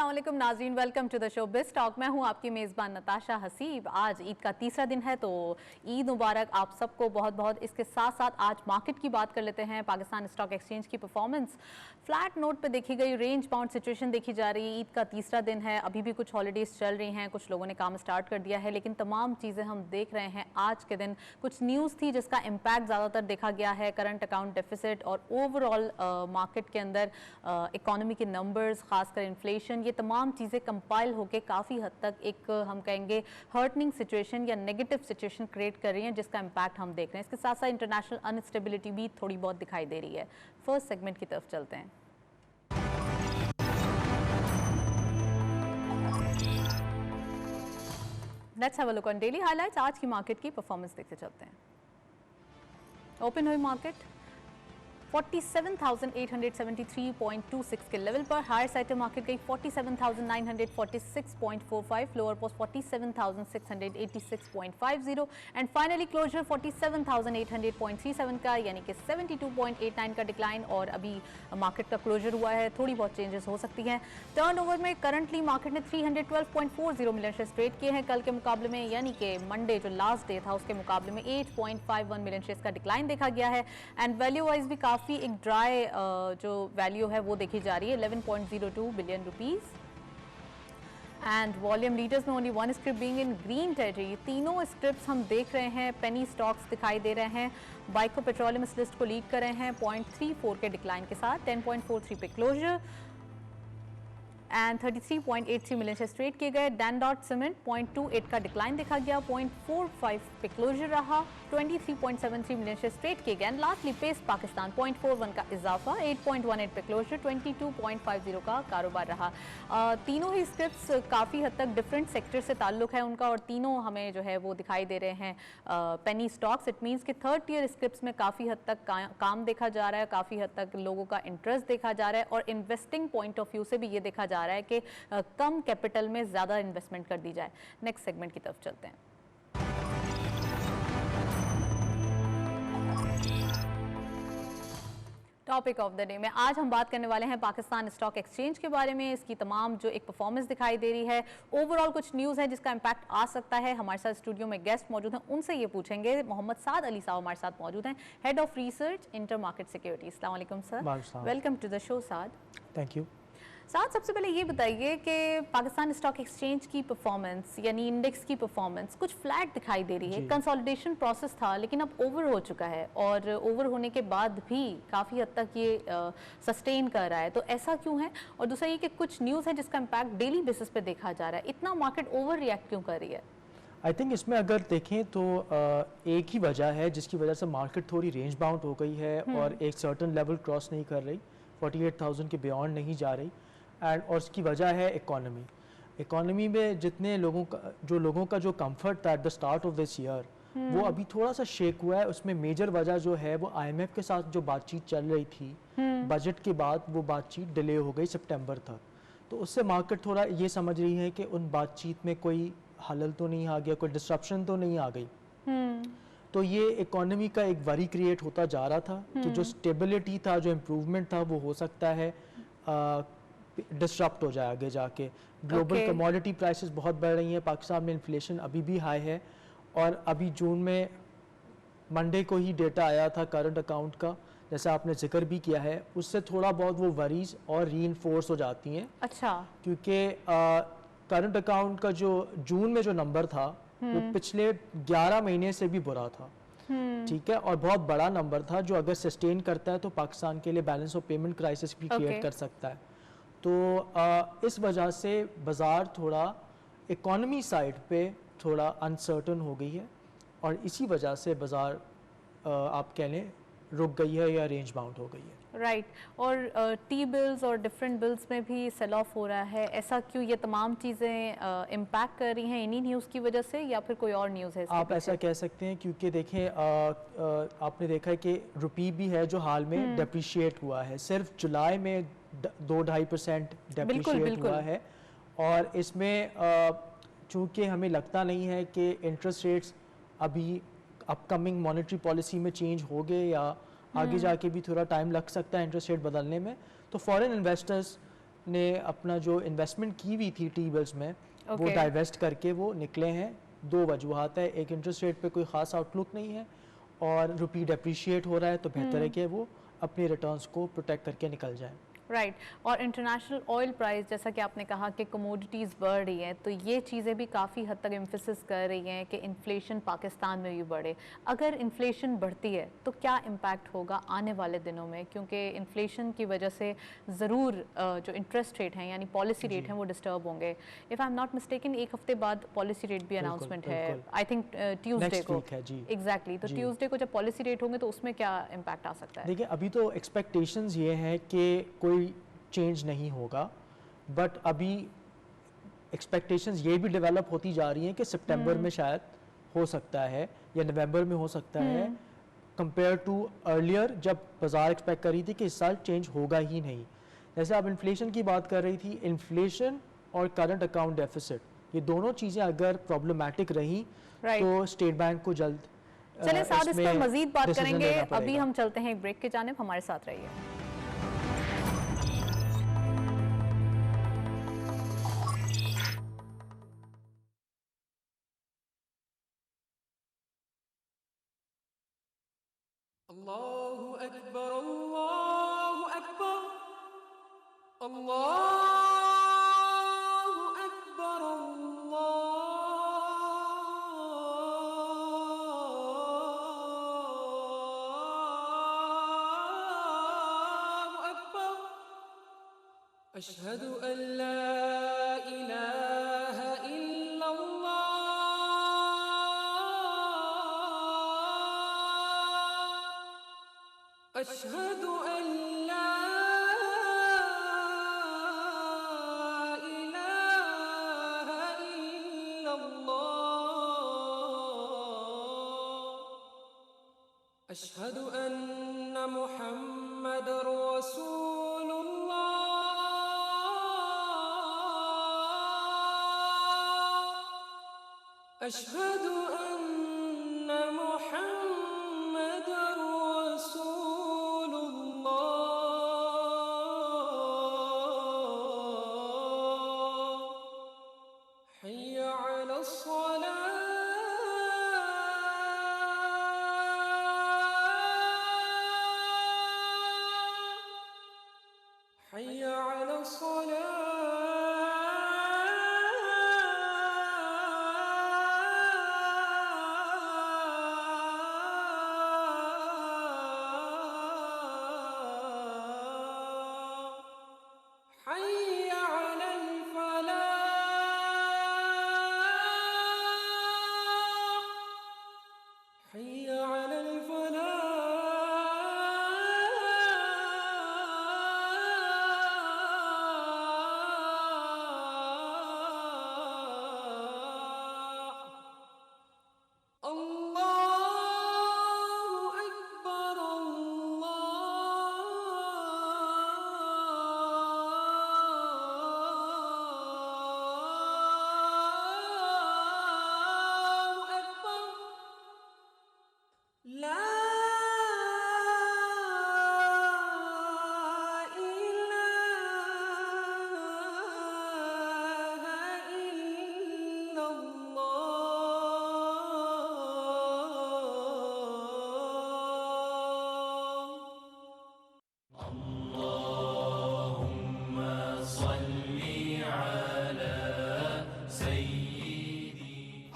अस्सलाम वालेकुम नाज़रीन, welcome to the show Biz Talk. मैं हूं आपकी मेज़बान नताशा हसीब। आज ईद का तीसरा दिन है, तो ईद मुबारक आप सबको बहुत बहुत। इसके साथ साथ आज मार्केट की बात कर लेते हैं। पाकिस्तान स्टॉक एक्सचेंज की परफॉर्मेंस फ्लैट नोट पे देखी गई, रेंज बाउंड सिचुएशन देखी जा रही है। ईद का तीसरा दिन है, अभी भी कुछ हॉलीडेज चल रही हैं, कुछ लोगों ने काम स्टार्ट कर दिया है, लेकिन तमाम चीज़ें हम देख रहे हैं। आज के दिन कुछ न्यूज़ थी जिसका इम्पैक्ट ज़्यादातर देखा गया है, करंट अकाउंट डेफिसिट और ओवरऑल मार्केट के अंदर इकोनॉमी के नंबर्स, खासकर इन्फ्लेशन, ये तमाम चीज़ें कंपाइल होकर काफ़ी हद तक एक हम कहेंगे हर्टनिंग सिचुएशन या नेगेटिव सिचुएशन क्रिएट कर रही हैं, जिसका इम्पैक्ट हम देख रहे हैं। इसके साथ साथ इंटरनेशनल अनस्टेबिलिटी भी थोड़ी बहुत दिखाई दे रही है। फर्स्ट सेगमेंट की तरफ चलते हैं। Let's have a look on daily highlights. आज की मार्केट की परफॉर्मेंस देखते चलते हैं। ओपन हुई मार्केट 47,873.26 के लेवल पर। हायर साइड पे मार्केट गई 47,946.45, lower post 47,686.50 and finally closure 47,800.37 का, यानी कि 72.89 का डिक्लाइन। और अभी मार्केट का क्लोजर हुआ है, थोड़ी बहुत चेंजेस हो सकती हैं। टर्नओवर में करंटली मार्केट ने 312.40 मिलियन शेयर्स ट्रेड किए हैं कल के मुकाबले में, यानी कि मंडे जो लास्ट डे था उसके मुकाबले में 8.51 मिलियन शेयर्स का डिक्लाइन देखा गया है। एंड वैल्यू वाइज भी काफ़ी एक ड्राई जो वैल्यू है वो देखी जा रही है, 11.02 billion rupees. And volume leaders में only one script being in green territory. तीनों स्क्रिप्ट्स हम देख रहे हैं पेनी स्टॉक्स दिखाई दे रहे हैं। बाइको पेट्रोलियम इस लिस्ट को लीड कर रहे हैं 0.34 के डिक्लाइन के साथ, 10.43 पे closer and 33.83 million shares trade किए गए। डैनडॉट सीमेंट 0.28 का डिक्लाइन देखा गया, 0.45 पे क्लोजर रहा, 23.73 मिलियन शेयर्स ट्रेड किए गए। एंड लास्टली पेस पाकिस्तान 0.41 का इजाफा, 8.18 पे क्लोजर, 22.50 का कारोबार रहा। तीनों ही स्क्रिप्ट्स काफ़ी हद तक डिफरेंट सेक्टर से ताल्लुक है उनका, और तीनों हमें जो है वो दिखाई दे रहे हैं पेनी स्टॉक्स। इट मीन्स कि थर्ड टियर स्क्रिप्ट्स में काफ़ी हद तक काम देखा जा रहा है, काफ़ी हद तक लोगों का इंटरेस्ट देखा जा रहा है, और इन्वेस्टिंग पॉइंट ऑफ व्यू से भी ये देखा जा रहा है कि कम कैपिटल में ज़्यादा इन्वेस्टमेंट कर दी जाए। नेक्स्ट सेगमेंट की तरफ चलते हैं। टॉपिक ऑफ द डे में आज हम बात करने वाले हैं पाकिस्तान स्टॉक एक्सचेंज के बारे में। इसकी तमाम जो एक परफॉर्मेंस दिखाई दे रही है, ओवरऑल कुछ न्यूज़ है जिसका इम्पैक्ट आ सकता है। हमारे साथ स्टूडियो में गेस्ट मौजूद हैं, उनसे ये पूछेंगे। मोहम्मद साद अली साहब हमारे साथ मौजूद हैं, head of research inter market security. अस्सलाम वालेकुम sir, welcome to the show Saad. Thank you. साथ सबसे पहले ये बताइए कि पाकिस्तान स्टॉक एक्सचेंज की परफॉर्मेंस यानी इंडेक्स की परफॉर्मेंस कुछ फ्लैट दिखाई दे रही है। कंसोलिडेशन प्रोसेस था लेकिन अब ओवर हो चुका है, और ओवर होने के बाद भी काफ़ी हद तक ये सस्टेन कर रहा है, तो ऐसा क्यों है? और दूसरा ये कि कुछ न्यूज़ है जिसका इम्पैक्ट डेली बेसिस पे देखा जा रहा है, इतना मार्केट ओवर रिएक्ट क्यों कर रही है? आई थिंक इसमें अगर देखें तो एक ही वजह है जिसकी वजह से मार्केट थोड़ी रेंज बाउंड हो गई है और एक सर्टन लेवल क्रॉस नहीं कर रही, 48,000 के बियॉन्ड नहीं जा रही। एंड और उसकी वजह है इकोनॉमी में जितने लोगों का जो कंफर्ट था at the start of this year, वो अभी थोड़ा सा शेक हुआ है। उसमें मेजर वजह जो है वो IMF के साथ जो बातचीत चल रही थी बजट के बाद, वो बातचीत डिले हो गई सितंबर तक। तो उससे मार्केट थोड़ा ये समझ रही है कि उन बातचीत में कोई हलल तो नहीं आ गया, कोई डिस्ट्रप्शन तो नहीं आ गई। तो ये इकोनॉमी का एक वरी क्रिएट होता जा रहा था कि जो स्टेबिलिटी था, जो इम्प्रूवमेंट था, वो हो सकता है डिस्टर्प्ट हो जाए आगे जाके। ग्लोबल कमोडिटी प्राइसेस बहुत बढ़ रही हैं, पाकिस्तान में इन्फ्लेशन अभी भी हाई है, और अभी जून में मंडे को ही डेटा आया था करंट अकाउंट का, जैसा आपने जिक्र भी किया है, उससे थोड़ा बहुत वो वरीज और रीइंफोर्स हो जाती हैं। अच्छा, क्योंकि करंट अकाउंट का जो जून में जो नंबर था वो पिछले 11 महीने से भी बुरा था, ठीक है, और बहुत बड़ा नंबर था जो अगर सस्टेन करता है तो पाकिस्तान के लिए बैलेंस ऑफ पेमेंट क्राइसिस भी क्रिएट कर सकता है। तो इस वजह से बाज़ार थोड़ा इकोनॉमी साइड पे थोड़ा अनसर्टन हो गई है, और इसी वजह से बाज़ार आप कह लें रुक गई है या रेंज बाउंड हो गई है। राइट और टी बिल्स और डिफरेंट बिल्स में भी सेल ऑफ हो रहा है, ऐसा क्यों? ये तमाम चीज़ें इम्पैक्ट कर रही हैं इन्हीं न्यूज़ की वजह से, या फिर कोई और न्यूज़ है? आप ऐसा कह सकते हैं, क्योंकि देखें आपने देखा है कि रुपी भी है जो हाल में डेप्रिशिएट हुआ है, सिर्फ जुलाई में 2-2.5% डेप्रिशिएट हुआ है। और इसमें चूँकि हमें लगता नहीं है कि इंटरेस्ट रेट्स अभी अपकमिंग मॉनेटरी पॉलिसी में चेंज हो गए या आगे जाके भी थोड़ा टाइम लग सकता है इंटरेस्ट रेट बदलने में, तो फॉरेन इन्वेस्टर्स ने अपना जो इन्वेस्टमेंट की हुई थी टी बिल्स में वो Okay. डाइवेस्ट करके वो निकले हैं। दो वजूहत है, एक इंटरेस्ट रेट पे कोई ख़ास आउटलुक नहीं है और रुपी डेप्रिशिएट हो रहा है, तो बेहतर है कि वो अपने रिटर्न्स को प्रोटेक्ट करके निकल जाएं। राइट और इंटरनेशनल ऑयल प्राइस जैसा कि आपने कहा कि कमोडिटीज़ बढ़ रही हैं, तो ये चीज़ें भी काफ़ी हद तक एम्फेसिस कर रही हैं कि इन्फ्लेशन पाकिस्तान में भी बढ़े। अगर इन्फ्लेशन बढ़ती है तो क्या इम्पैक्ट होगा आने वाले दिनों में, क्योंकि इन्फ्लेशन की वजह से ज़रूर जो इंटरेस्ट रेट हैं यानी पॉलिसी रेट हैं वो डिस्टर्ब होंगे। If I am not mistaken एक हफ्ते बाद पॉलिसी रेट भी अनाउंसमेंट है, आई थिंक ट्यूसडे नेक्स्ट को। वीक है जी। एग्जैक्टली, तो जी। ट्यूसडे को जब पॉलिसी रेट होंगे तो उसमें क्या इम्पैक्ट आ सकता है? देखिए अभी तो एक्सपेक्टेशंस ये हैं कि कोई चेंज नहीं होगा, बट अभी एक्सपेक्टेशंस ये भी डेवलप होती जा रही हैं कि सितंबर में शायद हो सकता है या नवंबर में हो सकता है, कंपेयर टू अर्लियर जब बाजार एक्सपेक्ट कर रही थी कि इस साल चेंज होगा ही नहीं। जैसे आप इन्फ्लेशन की बात कर रही थी, इन्फ्लेशन और करंट अकाउंट डेफिसिट ये दोनों चीज़ें अगर प्रॉब्लमेटिक रहीं तो स्टेट बैंक को जल्द चलिए साथ इस पर मजीद बात decision करेंगे। लेना अभी पड़ेगा। हम चलते हैं एक ब्रेक की जानिब, हमारे साथ रहिए। अल्लाहु अकबर, अल्लाहु अकबर, अल्लाहु अकबर, अल्लाहु अकबर, अशहदु अल्ला इलाहा इल्लल्लाह, अशहदु अल्ला इलाहा इल्लल्लाह, अशहदु अन्ना मुहम्मदर रसूलुल्लाह, अशहदु अन्ना मुहम्मदर रसूलुल्लाह, हय्य अला सलाह, हय्य अलल फलाह, हय्य अलल फलाह। अल्लाहु अकबर, अल्लाहु अकबर, ला इलाहा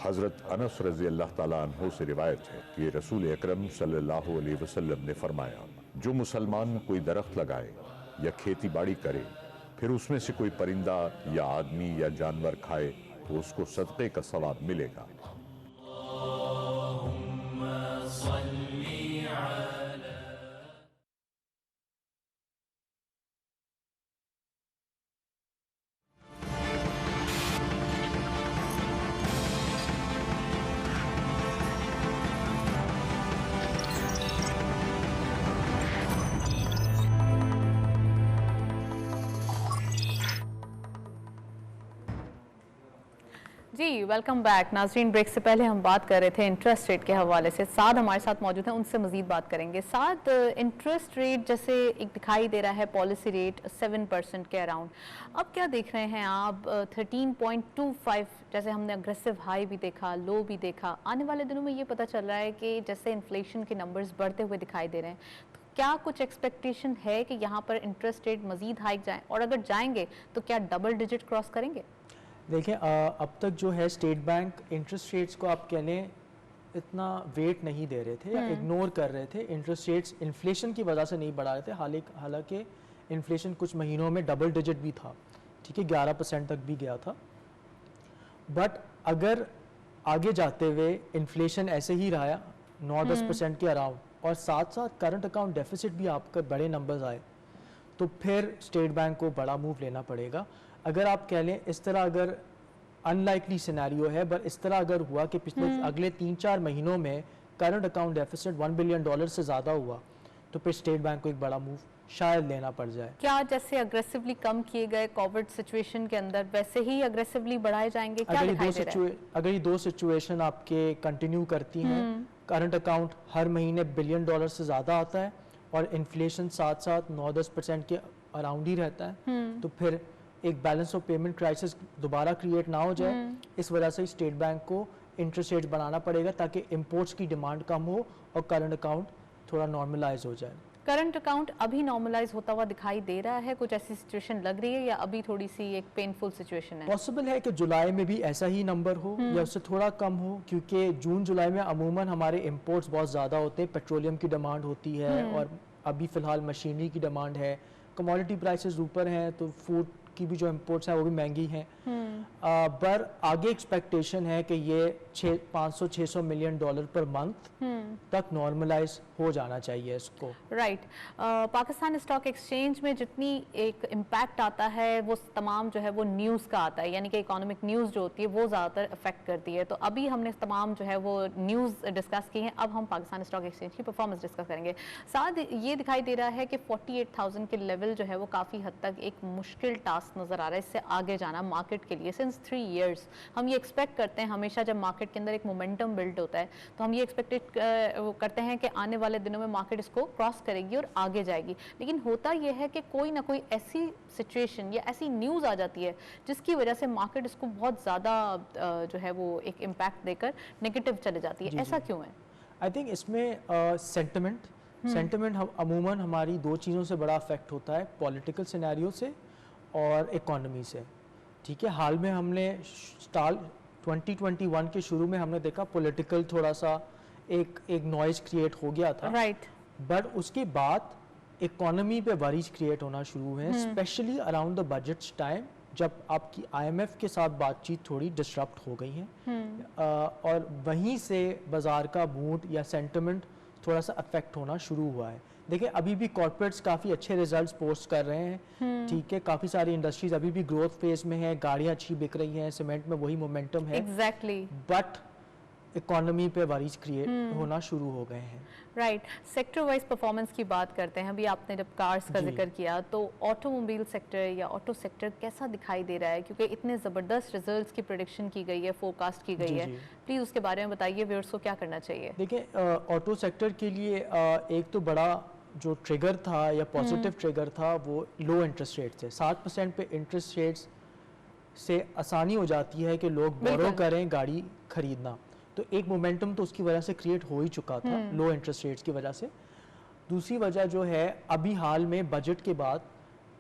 हज़रत अनस रज़ी अल्लाह ताला अन्हु से रिवायत है कि रसूल अकरम सल्लल्लाहु अलैहि वसल्लम ने फरमाया, जो मुसलमान कोई दरख्त लगाए या खेती बाड़ी करे, फिर उसमें से कोई परिंदा या आदमी या जानवर खाए तो उसको सदक़े का सवाब मिलेगा। जी जी वेलकम बैक नाज़रीन। ब्रेक से पहले हम बात कर रहे थे इंटरेस्ट रेट के हवाले से। साद हमारे साथ मौजूद हैं, उनसे मजीद बात करेंगे। साद, इंटरेस्ट रेट जैसे एक दिखाई दे रहा है पॉलिसी रेट 7% के अराउंड, अब क्या देख रहे हैं आप? 13.25 जैसे हमने अग्रेसिव हाई भी देखा, लो भी देखा। आने वाले दिनों में ये पता चल रहा है कि जैसे इन्फ्लेशन के नंबर्स बढ़ते हुए दिखाई दे रहे हैं, तो क्या कुछ एक्सपेक्टेशन है कि यहाँ पर इंटरेस्ट रेट मजीद हाइक जाएँ, और अगर जाएंगे तो क्या डबल डिजिट क्रॉस करेंगे? देखिए अब तक जो है स्टेट बैंक इंटरेस्ट रेट्स को आप कह लें इतना वेट नहीं दे रहे थे या इग्नोर कर रहे थे। इंटरेस्ट रेट्स इन्फ्लेशन की वजह से नहीं बढ़ा रहे थे, हालांकि इन्फ्लेशन कुछ महीनों में डबल डिजिट भी था, ठीक है, 11% तक भी गया था। बट अगर आगे जाते हुए इन्फ्लेशन ऐसे ही रहा 9-10% के अराउंड, और साथ साथ करंट अकाउंट डेफिसिट भी आपके बड़े नंबर्स आए, तो फिर स्टेट बैंक को बड़ा मूव लेना पड़ेगा। अगर आप कह लें इस तरह, अगर अनलाइकली सिनेरियो है, पर इस तरह अगर हुआ कि पिछले अगले 3-4 महीनों में करंट अकाउंट डेफिसिट $1 बिलियन से ज़्यादा हुआ, तो फिर स्टेट बैंक को एक बड़ा मूव शायद लेना पड़ जाए। क्या जैसे अग्रेसिवली कम किए गए कोविड सिचुएशन के अंदर वैसे ही अग्रेसिवली बढ़ाए जाएंगे? क्या दिखाई दे रहा है? अगर ये दो सिचुएशन आपके कंटिन्यू करती हैं, करंट अकाउंट हर महीने $1 बिलियन से ज़्यादा आता है और इन्फ्लेशन साथ साथ 9-10% के अराउंड ही रहता है, तो फिर एक बैलेंस ऑफ पेमेंट क्राइसिस दोबारा क्रिएट ना हो जाए। इस वजह से स्टेट बैंक को इंटरेस्ट रेट बढ़ाना पड़ेगा ताकि इंपोर्ट्स की डिमांड कम हो और करंट अकाउंट थोड़ा नॉर्मलाइज हो जाए। करंट अकाउंट अभी नॉर्मलाइज होता हुआ दिखाई दे रहा है? कुछ ऐसी सिचुएशन लग रही है या अभी थोड़ी सी एक पेनफुल सिचुएशन है? पॉसिबल है कि जुलाई में भी ऐसा ही नंबर हो या उससे थोड़ा कम हो, क्योंकि जून जुलाई में अमूमन हमारे इंपोर्ट्स बहुत ज़्यादा होते हैं, पेट्रोलियम की डिमांड होती है और अभी फ़िलहाल मशीनरी की डिमांड है, कमोडिटी प्राइसेस ऊपर हैं, तो फूड की भी जो इंपोर्ट्स हैं वो भी महंगी हैं। पर आगे एक्सपेक्टेशन है कि ये 500-600 मिलियन डॉलर पर मंथ तक नॉर्मलाइज हो जाना चाहिए इसको। राइट। पाकिस्तान स्टॉक एक्सचेंज में जितनी एक इम्पैक्ट आता है वो तमाम जो है वो न्यूज़ का आता है, यानी कि इकोनॉमिक न्यूज़ जो होती है वो ज़्यादातर अफेक्ट करती है। तो अभी हमने तमाम जो है वो न्यूज़ डिस्कस की हैं, अब हम पाकिस्तान स्टॉक एक्सचेंज की परफॉर्मेंस डिस्कस करेंगे। साथ ये दिखाई दे रहा है कि 48,000 के लेवल जो है वो काफ़ी हद तक एक मुश्किल टास्क नज़र आ रहा है, इससे आगे जाना मार्केट के लिए। सिंस 3 इयर्स हम ये एक्सपेक्ट करते हैं, हमेशा जब मार्केट के अंदर एक मोमेंटम बिल्ड होता है तो हम ये एक्सपेक्टेड करते हैं कि आने वाले दिनों में मार्केट इसको क्रॉस करेगी और आगे जाएगी। लेकिन होता यह है कि कोई ना कोई ऐसी सिचुएशन या ऐसी न्यूज़ आ जाती है जिसकी वजह से मार्केट इसको बहुत ज़्यादा जो है वो एक इम्पैक्ट देकर नेगेटिव चले जाती है। ऐसा क्यों है? आई थिंक इसमें सेंटिमेंट अमूमन हमारी दो चीज़ों से बड़ा अफेक्ट होता है, पॉलिटिकल सिनेरियो से और इकोनॉमी से। ठीक है, हाल में हमने 2021 के शुरू में हमने देखा पॉलिटिकल थोड़ा सा एक नॉइज क्रिएट हो गया था, राइट। बट उसके बाद इकोनॉमी पे वरीज क्रिएट होना शुरू हुए, specially around the budget time, जब आपकी IMF के साथ बातचीत थोड़ी डिसरप्ट हो गई है और वहीं से बाजार का मूड या सेंटिमेंट थोड़ा सा अफेक्ट होना शुरू हुआ है। देखिए अभी भी कॉर्पोरेट्स काफ़ी अच्छे रिजल्ट्स पोस्ट कर रहे हैं, ठीक है, काफ़ी सारी इंडस्ट्रीज अभी भी ग्रोथ फेज में है, गाड़ियाँ अच्छी बिक रही हैं, सीमेंट में वही मोमेंटम है, एग्जैक्टली, बट इकोनॉमी पे वरीज क्रिएट होना शुरू हो गए हैं। राइट। सेक्टर वाइज परफॉर्मेंस की बात करते हैं। अभी आपने जब कार्स का जिक्र किया तो ऑटोमोबाइल सेक्टर या ऑटो सेक्टर कैसा दिखाई दे रहा है, क्योंकि इतने ज़बरदस्त रिजल्ट्स की प्रेडिक्शन की गई है, फोरकास्ट की गई है, प्लीज़ उसके बारे में बताइए, व्यूअर्स को क्या करना चाहिए? देखिए ऑटो सेक्टर के लिए एक तो बड़ा जो ट्रिगर था या पॉजिटिव ट्रिगर था वो लो इंटरेस्ट रेट थे। 7% पे इंटरेस्ट रेट्स से आसानी हो जाती है कि लोग बोरो करें गाड़ी खरीदना, तो एक मोमेंटम तो उसकी वजह से क्रिएट हो ही चुका था लो इंटरेस्ट रेट्स की वजह से। दूसरी वजह जो है, अभी हाल में बजट के बाद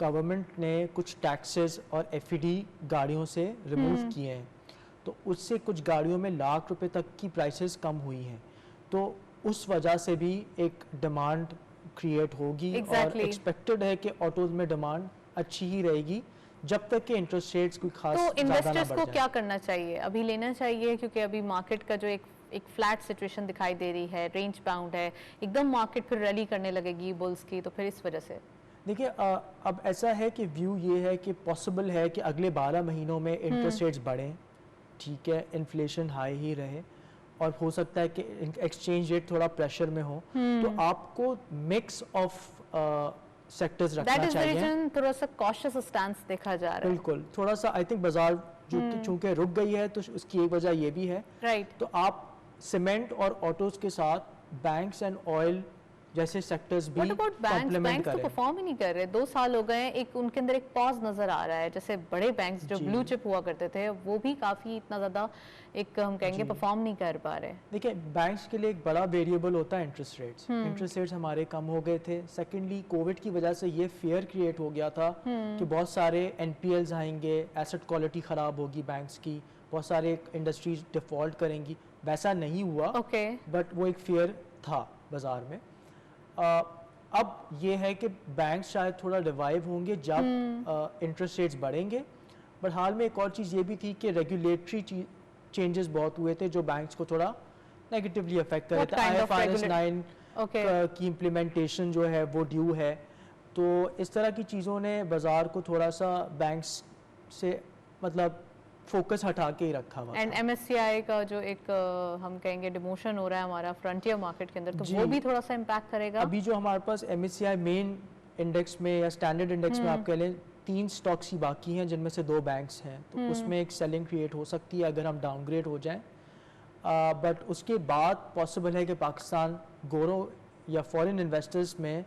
गवर्नमेंट ने कुछ टैक्सेस और FED गाड़ियों से रिमूव किए हैं, तो उससे कुछ गाड़ियों में लाख रुपए तक की प्राइसेस कम हुई हैं, तो उस वजह से भी एक डिमांड क्रिएट होगी और एक्सपेक्टेड है कि ऑटोज में डिमांड अच्छी ही रहेगी जब तक कि इंटरेस्ट रेट्स कोई खास तो इन्वेस्टर्स को क्या करना चाहिए? अभी लेना चाहिए, क्योंकि अभी मार्केट का जो एक फ्लैट सिचुएशन दिखाई दे रही है, रेंज बाउंड है, एकदम मार्केट फिर रैली करने लगेगी बुल्स की, तो फिर इस वजह से देखिए अब ऐसा है कि व्यू ये है कि पॉसिबल है कि अगले 12 महीनों में इंटरेस्ट रेट्स बढ़ें, ठीक है, इन्फ्लेशन हाई ही रहे और हो सकता है कि एक्सचेंज रेट थोड़ा प्रेशर में हो, तो आपको मिक्स ऑफ सेक्टर्स रखना चाहिए। थोड़ा सा कॉशियस स्टैंस देखा जा रहा है। बिल्कुल, थोड़ा सा आई थिंक बाजार जो कि चूंकि रुक गई है तो उसकी एक वजह ये भी है। राइट। तो आप सीमेंट और ऑटोज के साथ बैंक्स एंड ऑयल जैसे सेक्टर्स भी what about banks? Complement banks तो करें। परफॉर्म ही नहीं कर रहे, 2 साल हो गए हैं, एक उनके अंदर एक पॉज नजर आ रहा है। जैसे बड़े बैंक्स जो जी। ब्लू चिप हुआ करते थे वो भी काफी इतना ज्यादा एक हम कहेंगे जी। परफॉर्म नहीं कर पा रहे। देखिए बैंक्स के लिए एक बड़ा वेरिएबल होता है इंटरेस्ट रेट्स। इंटरेस्ट रेट्स हमारे कम हो गए थे। सेकेंडली कोविड की वजह से ये फियर क्रिएट हो गया था कि बहुत सारे एनपीएल्स आएंगे, एसेट क्वालिटी ख़राब होगी बैंक्स की, बहुत सारे इंडस्ट्रीज डिफ़ॉल्ट करेंगी। वैसा नहीं हुआ, ओके। बट वो एक फियर था बाज़ार में। अब ये है कि बैंक शायद थोड़ा रिवाइव होंगे जब इंटरेस्ट रेट्स बढ़ेंगे। बट हाल में एक और चीज़ ये भी थी कि रेगुलेटरी चेंजेस बहुत हुए थे जो बैंक्स को थोड़ा नेगेटिवली अफेक्ट कर रहे What थे। kind of IFRS regula- 9 okay. की इम्प्लीमेंटेशन जो है वो ड्यू है। तो इस तरह की चीज़ों ने बाज़ार को थोड़ा सा बैंक्स से मतलब फोकस हटा के ही रखा हुआ एंड था। एमएससीआई का जो एक हम कहेंगे डिमोशन हो रहा है हमारा फ्रंटियर मार्केट के अंदर, तो जी। वो भी थोड़ा सा इम्पैक्ट करेगा। अभी जो हमारे पास MSCI मेन इंडेक्स में या स्टैंडर्ड इंडेक्स में आप कह लें 3 स्टॉक्स ही बाकी हैं जिनमें से 2 बैंक्स हैं, तो उसमें एक सेलिंग क्रिएट हो सकती है अगर हम डाउनग्रेड हो जाएं। बट उसके बाद पॉसिबल है कि पाकिस्तान गोरो या फॉरेन इन्वेस्टर्स में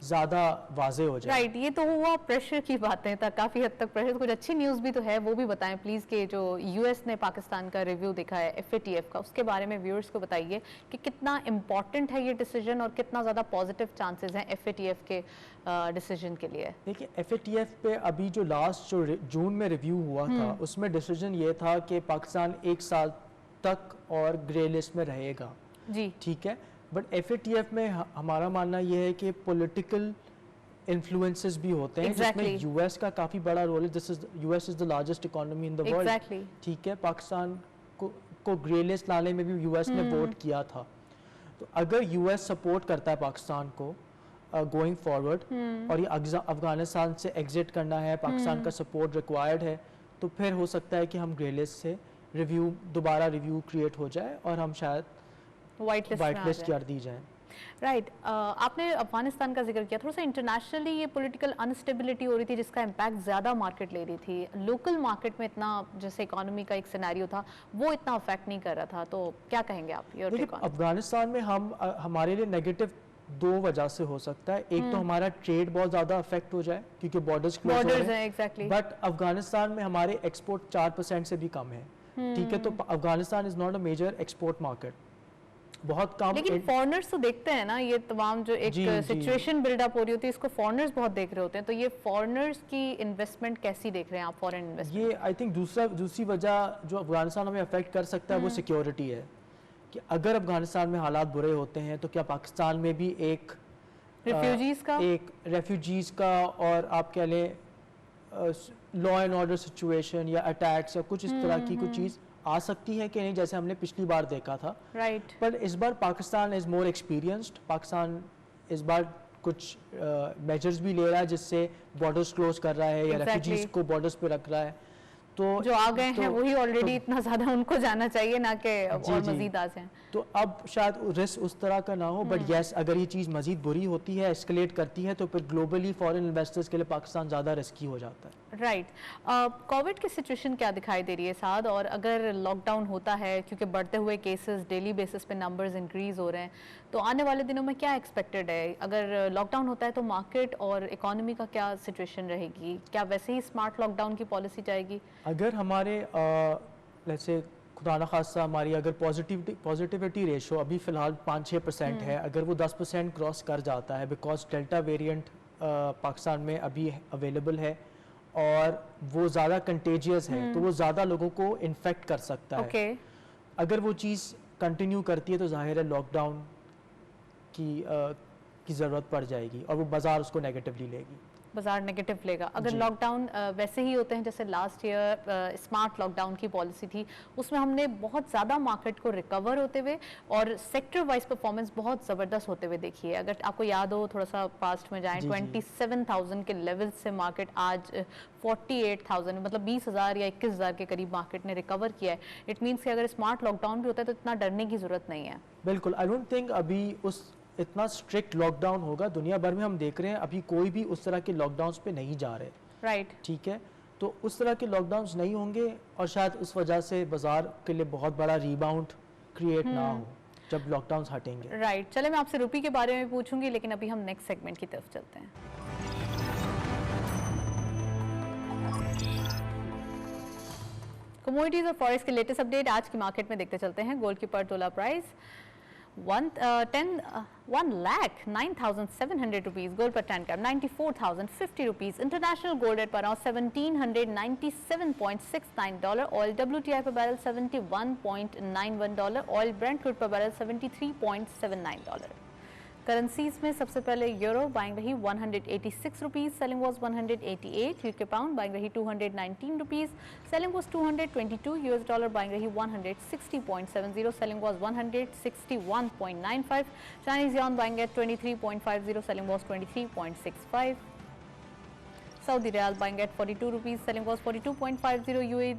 ज़्यादा वाजे हो जाए। राइट। ये तो हुआ प्रेशर की बातें था, काफी हद तक प्रेशर। कुछ अच्छी न्यूज़ भी तो है, वो भी बताएं प्लीज कि जो यूएस ने पाकिस्तान का रिव्यू देखा है FATF का, उसके बारे में व्यूअर्स को बताइए कि कितना इम्पोर्टेंट है ये डिसीजन और कितना ज़्यादा पॉजिटिव चांसेस हैं FATF के डिसीजन के लिए। देखिए FATF पे अभी जो लास्ट जो जून में रिव्यू हुआ था उसमें डिसीजन ये था कि पाकिस्तान 1 साल तक और ग्रे लिस्ट में रहेगा। जी। ठीक है, बट FATF में हमारा मानना ये है कि पॉलिटिकल इन्फ्लुएंसेस भी होते हैं Exactly. जिसमें यूएस का काफ़ी बड़ा रोल है। US is the largest economy in the world. Exactly. ठीक है, पाकिस्तान को ग्रे लिस्ट लाने में भी US ने वोट किया था। तो अगर US सपोर्ट करता है पाकिस्तान को गोइंग फॉरवर्ड और ये अफगानिस्तान से एग्जिट करना है, पाकिस्तान का सपोर्ट रिक्वायर्ड है, तो फिर हो सकता है कि हम ग्रे लिस्ट से दोबारा रिव्यू क्रिएट हो जाए और हम शायद वाइट लिस्ट कर दी जाए। राइट। आपने अफगानिस्तान का जिक्र किया, थोड़ा सा इंटरनेशनली ये पॉलिटिकल अनस्टेबिलिटी हो रही थी जिसका इम्पैक्ट ज़्यादा मार्केट ले रही थी। लोकल मार्केट में इतना जैसे इकोनॉमी का एक सिनेरियो था वो इतना अफेक्ट नहीं कर रहा था, तो क्या कहेंगे आप? योर देखिए अफगानिस्तान में हमारे लिए नेगेटिव 2 वजह से हो सकता है। एक तो हमारा ट्रेड बहुत ज़्यादा अफेक्ट हो जाए क्योंकि बॉर्डर्स क्लोज हो रहे बॉर्डर्स हैं। हैं। एग्जैक्टली। बट अफगानिस्तान में हमारे एक्सपोर्ट 4% से भी कम है। ठीक है, तो Afghanistan is not a major export market, बहुत कम। लेकिन फॉरेनर्स तो देखते हैं ना, ये तमाम जो एक जी, जी। सिचुएशन बिल्डअप हो रही होती है इसको फॉरेनर्स बहुत देख रहे होते हैं, तो ये फॉरेनर्स की इन्वेस्टमेंट कैसी देख रहे हैं आप? फॉरेन इन्वेस्टमेंट ये आई थिंक दूसरी वजह जो अफगानिस्तान हमें अफेक्ट कर सकता है वो सिक्योरिटी है कि अगर अफगानिस्तान में हालात बुरे होते हैं तो क्या पाकिस्तान में भी एक रेफ्यूजीज का और आप कह लें लॉ एंड ऑर्डर सिचुएशन या अटैक्स या कुछ इस तरह की कुछ चीज़ आ सकती है कि नहीं, जैसे हमने पिछली बार देखा था। राइट। पर इस बार Pakistan is more experienced. Pakistan इस बार कुछ मेजर्स भी ले रहा है जिससे बॉर्डर्स क्लोज कर रहा है या Exactly. रेफ्यूजीज को बॉर्डर्स पे रख रहा है। तो जो आ गए हैं वही ऑलरेडी तो- इतना ज्यादा उनको जाना चाहिए ना कि जी, और जी। मजीद आ जाएं। तो अब शायद रिस्क उस तरह का ना हो, बट यस अगर ये चीज़ मजीद बुरी होती है, एस्केलेट करती है, तो फिर ग्लोबली फॉरेन इन्वेस्टर्स के लिए पाकिस्तान ज़्यादा रिस्की हो जाता है। राइट। कोविड की सिचुएशन क्या दिखाई दे रही है साद? और अगर लॉकडाउन होता है, क्योंकि बढ़ते हुए केसेस डेली बेसिस पे नंबर्स इंक्रीज हो रहे हैं, तो आने वाले दिनों में क्या एक्सपेक्टेड है? अगर लॉकडाउन होता है तो मार्केट और इकोनॉमी का क्या सिचुएशन रहेगी? क्या वैसे ही स्मार्ट लॉकडाउन की पॉलिसी जाएगी? अगर हमारे जैसे खुदा न खास्ता हमारी अगर पॉजिटिविटी रेशो अभी फ़िलहाल 5-6% है, अगर वो 10% क्रॉस कर जाता है बिकॉज डेल्टा वेरिएंट पाकिस्तान में अभी अवेलेबल है और वो ज़्यादा कंटेजियस है, तो वो ज़्यादा लोगों को इन्फेक्ट कर सकता है। ओके। अगर वो चीज़ कंटिन्यू करती है तो जाहिर है लॉकडाउन की ज़रूरत पड़ जाएगी और वो बाज़ार उसको नेगेटिवली लेगी। बाजार नेगेटिव लेगा। अगर जी। लॉकडाउन वैसे ही होते हैं जैसे लास्ट ईयर स्मार्ट लॉकडाउन की पॉलिसी थी, उसमें हमने बहुत ज़्यादा मार्केट को रिकवर होते हुए और सेक्टर वाइज परफॉर्मेंस बहुत ज़बरदस्त होते हुए देखी है। अगर आपको याद हो, थोड़ा सा पास्ट में जाएं, जी, जी। 27,000 के लेवल से मार्केट आज 48,000 मतलब 20,000 या 21,000 के करीब मार्केट ने रिकवर किया है। इट मीन्स कि अगर स्मार्ट लॉकडाउन भी होता है तो इतना डरने की ज़रूरत नहीं है। बिल्कुल, आई डोंट थिंक अभी इतना स्ट्रिक्ट लॉकडाउन होगा। दुनिया भर में हम देख रहे हैं अभी कोई भी उस तरह के लॉकडाउन्स पे नहीं जा रहे। राइट। ठीक है, तो उस तरह के लॉकडाउन्स नहीं होंगे और शायद उस वजह से बाजार के लिए बहुत बड़ा रीबाउंड क्रिएट ना हो जब लॉकडाउन्स हटेंगे। राइट, चले मैं आपसे रुपी के बारे में पूछूंगी, लेकिन अभी हम नेक्स्ट सेगमेंट की तरफ चलते हैं। कमोडिटीज और फॉरेक्स के लेटेस्ट अपडेट आज की मार्केट में देखते चलते हैं। गोल्ड की पर तोला प्राइस 1,09,700 रुपीज, गोल्ड पर 10 ग्राम 94,050 रुपीज, इंटरनेशनल गोल्ड रेट पर अराउंड $1,797.69, ऑयल WTI पर बैरल $71.91, ऑयल ब्रेंट क्रूड पर बैरल $73.79। करेंसीज में सबसे पहले यूरो बाइंग रही 186 rupees, selling was 188, UK pound buying रही 219 rupees, selling was 222, US dollar buying रही 160.70, selling was 161.95, Chinese yuan buying eight 23.50, selling was 23.65, Saudi Riyal buying at 42 rupees, selling was 42.50, UAE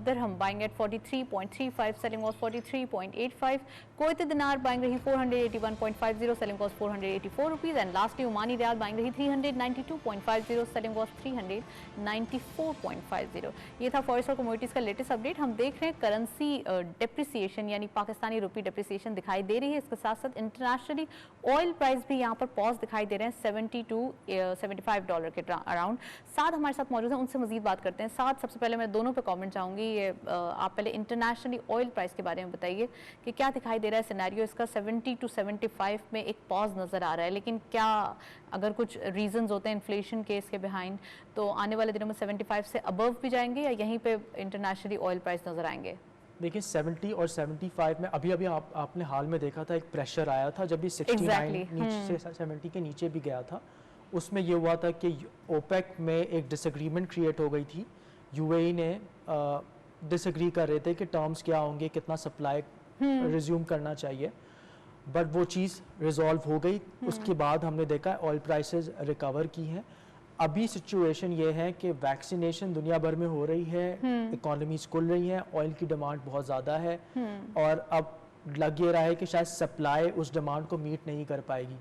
dirham buying at 43.35, selling was 43.85, Kuwaiti dinar buying rahi 481.50, selling was 484 rupees, and lastly Omani Riyal buying rahi 392.50, selling was 394.50। ये था forex और commodities का latest update. हम देख रहे हैं currency depreciation यानी पाकिस्तानी रुपी depreciation दिखाई दे रही है। इसके साथ साथ इंटरनेशनली ऑयल प्राइस भी यहाँ पर पॉज दिखाई दे रहे हैं $70 to $75 के अराउंड। साथ हमारे साथ मौजूद हैं, उनसे मजीद बात करते हैं। साथ सबसे पहले मैं दोनों पे कमेंट चाहूँगी। ये आप पहले इंटरनेशनली ऑयल प्राइस के बारे में बताइए कि क्या दिखाई दे रहा है सिनेरियो इसका। 70 to 75 में एक पॉज नज़र आ रहा है, लेकिन क्या अगर कुछ रीजंस होते हैं इन्फ्लेशन के इसके बिहाइंड, तो आने वाले दिनों में 75 से अबव भी जाएंगे या यहीं पे इंटरनेशनली ऑयल प्राइस नज़र आएंगे? देखिए 70 और 75 में अभी आपने हाल में देखा था एक प्रेशर आया था जब भी 69 नीचे से 70 के नीचे भी गया था। उसमें ये हुआ था कि ओपेक में एक डिसएग्रीमेंट क्रिएट हो गई थी। यूएई ने डिसएग्री कर रहे थे कि टर्म्स क्या होंगे, कितना सप्लाई रिज्यूम करना चाहिए, बट वो चीज़ रिजॉल्व हो गई। उसके बाद हमने देखा ऑयल प्राइसेस रिकवर की हैं। अभी सिचुएशन ये है कि वैक्सीनेशन दुनिया भर में हो रही है, इकोनॉमीज खुल रही हैं, ऑयल की डिमांड बहुत ज़्यादा है और अब लग ये रहा है कि शायद सप्लाई उस डिमांड को मीट नहीं कर पाएगी।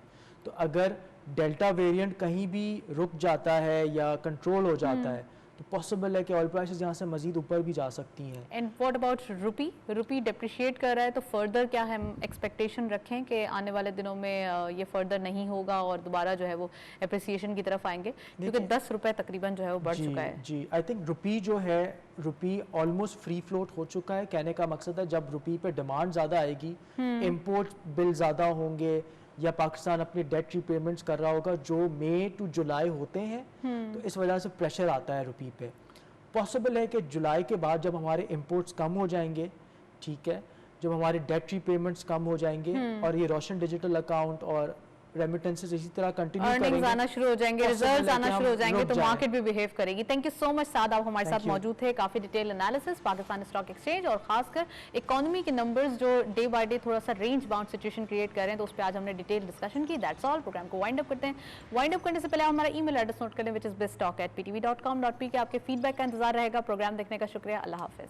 तो अगर डेल्टा वेरिएंट कहीं भी रुक जाता है या कंट्रोल हो जाता है तो पॉसिबल है कि ऑयल प्राइसेस यहाँ से मजीद ऊपर भी जा सकती हैं। And what about rupee depreciate कर रहा है, तो फर्दर क्या हम एक्सपेक्टेशन रखें कि आने वाले दिनों में ये फर्दर नहीं होगा और दोबारा जो है वो एप्रिसिएशन की तरफ आएंगे, क्योंकि 10 रुपए तकरीबन जो है वो बढ़ चुका है। जी, आई थिंक रुपी जो है, रुपी ऑलमोस्ट फ्री फ्लोट हो चुका है। कहने का मकसद है जब रुपी पे डिमांड ज़्यादा आएगी, इम्पोर्ट बिल ज़्यादा होंगे या पाकिस्तान अपनी डेट रीपेमेंट्स कर रहा होगा जो मई टू जुलाई होते हैं, तो इस वजह से प्रेशर आता है रुपी पे। पॉसिबल है कि जुलाई के बाद जब हमारे इंपोर्ट्स कम हो जाएंगे, ठीक है, जब हमारे डेट रीपेमेंट्स कम हो जाएंगे और ये रोशन डिजिटल अकाउंट और रेमिटेंसेस इसी तरह कंटिन्यू करेंगे, अर्निंग्स आना शुरू हो जाएंगे, रिजल्ट्स आना शुरू हो जाएंगे, तो मार्केट भी बिहेव करेगी। थैंक यू सो मच साद, आप हमारे साथ मौजूद थे। काफी detail analysis Pakistan stock exchange और खासकर इकोनॉमी के नंबर्स जो डे बाय डे थोड़ा सा रेंज बाउंड सिचुएशन क्रिएट कर रहे हैं, तो उस पर आज हमने डिटेल डिस्कशन की। That's all. प्रोग्राम को वाइंड अप करते हैं। वाइंड अप करने से पहले हमारा ईमेल एड्रेस नोट कर लें, विच इज biztalk@ptv.com.pk। आपके फीडबैक का इंतजार रहेगा। प्रोग्राम देखने का शुक्रिया। अल्लाह हाफिज।